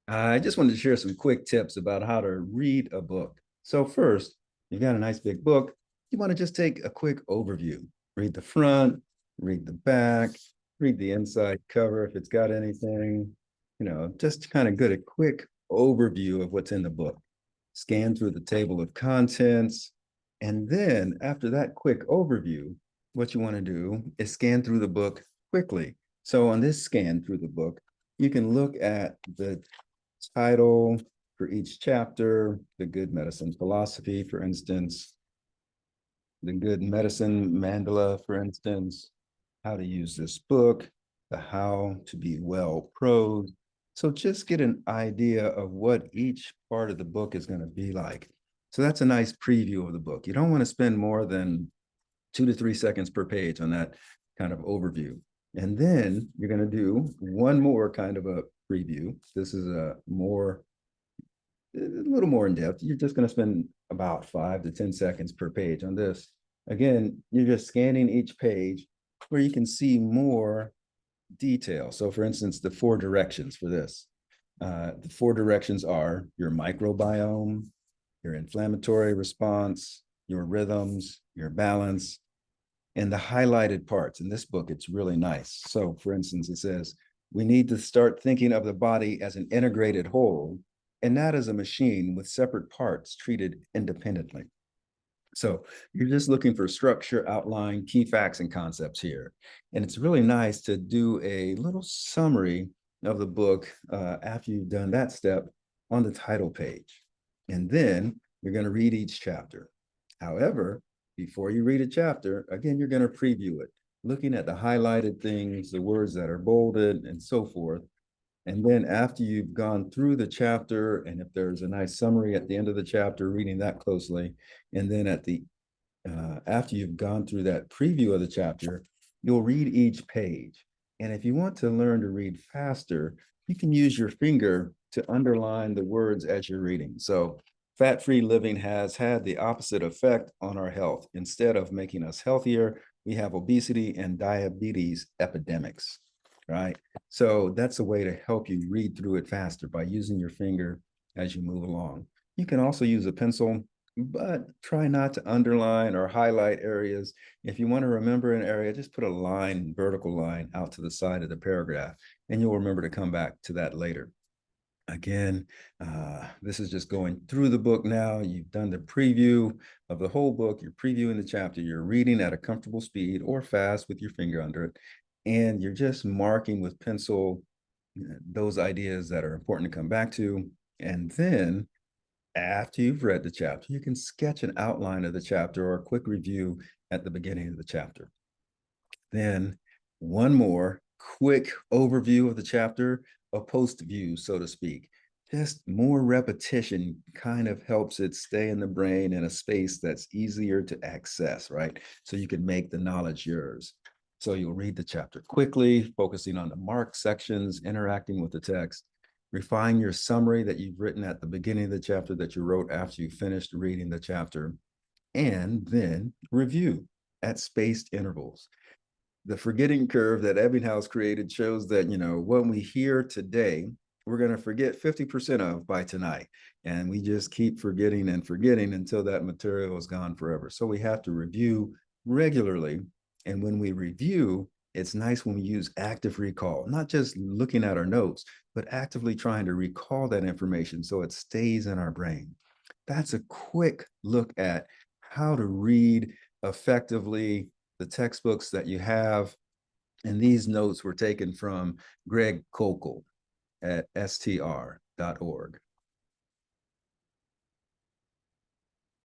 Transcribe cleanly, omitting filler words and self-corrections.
I just wanted to share some quick tips about how to read a book. So, first, you've got a nice big book. You want to just take a quick overview. Read the front, read the back, read the inside cover if it's got anything, just kind of get a quick overview of what's in the book. Scan through the table of contents. And then, after that quick overview, what you want to do is scan through the book quickly. So, on this scan through the book, you can look at the title for each chapter, the good medicine philosophy, for instance, the good medicine mandala, for instance, how to use this book, the how to be well prose. So just get an idea of what each part of the book is going to be like. So that's a nice preview of the book. You don't want to spend more than 2 to 3 seconds per page on that kind of overview. And then you're going to do one more kind of a preview. This is a little more in depth. You're just going to spend about 5 to 10 seconds per page on this. Again, you're just scanning each page where you can see more detail. So, for instance, the 4 directions for this. The 4 directions are your microbiome, your inflammatory response, your rhythms, your balance, and the highlighted parts. In this book, it's really nice. So, for instance, it says, we need to start thinking of the body as an integrated whole and not as a machine with separate parts treated independently. So you're just looking for structure, outline, key facts, and concepts here. And it's really nice to do a little summary of the book after you've done that step on the title page. And then you're going to read each chapter. However, before you read a chapter, again, you're going to preview it, looking at the highlighted things, the words that are bolded, and so forth. And then after you've gone through the chapter, and if there's a nice summary at the end of the chapter, reading that closely, and then at the after you've gone through that preview of the chapter, you'll read each page. And if you want to learn to read faster, you can use your finger to underline the words as you're reading. So fat-free living has had the opposite effect on our health. Instead of making us healthier, we have obesity and diabetes epidemics, right? So that's a way to help you read through it faster by using your finger as you move along. You can also use a pencil, but try not to underline or highlight areas. If you want to remember an area, just put a line, vertical line out to the side of the paragraph, and you'll remember to come back to that later. Again, this is just going through the book now. You've done the preview of the whole book. You're previewing the chapter. You're reading at a comfortable speed or fast with your finger under it. And you're just marking with pencil those ideas that are important to come back to. And then after you've read the chapter, you can sketch an outline of the chapter or a quick review at the beginning of the chapter. Then one more quick overview of the chapter, a post view, so to speak. Just more repetition kind of helps it stay in the brain in a space that's easier to access, right? So you can make the knowledge yours. So you'll read the chapter quickly, focusing on the marked sections, interacting with the text. Refine your summary that you've written at the beginning of the chapter that you wrote after you finished reading the chapter, and then review at spaced intervals. The forgetting curve that Ebbinghaus created shows that, what we hear today, we're going to forget 50% of by tonight. And we just keep forgetting and forgetting until that material is gone forever. So we have to review regularly. And when we review, it's nice when we use active recall, not just looking at our notes, but actively trying to recall that information so it stays in our brain. That's a quick look at how to read effectively the textbooks that you have. And these notes were taken from Greg Koukl at str.org.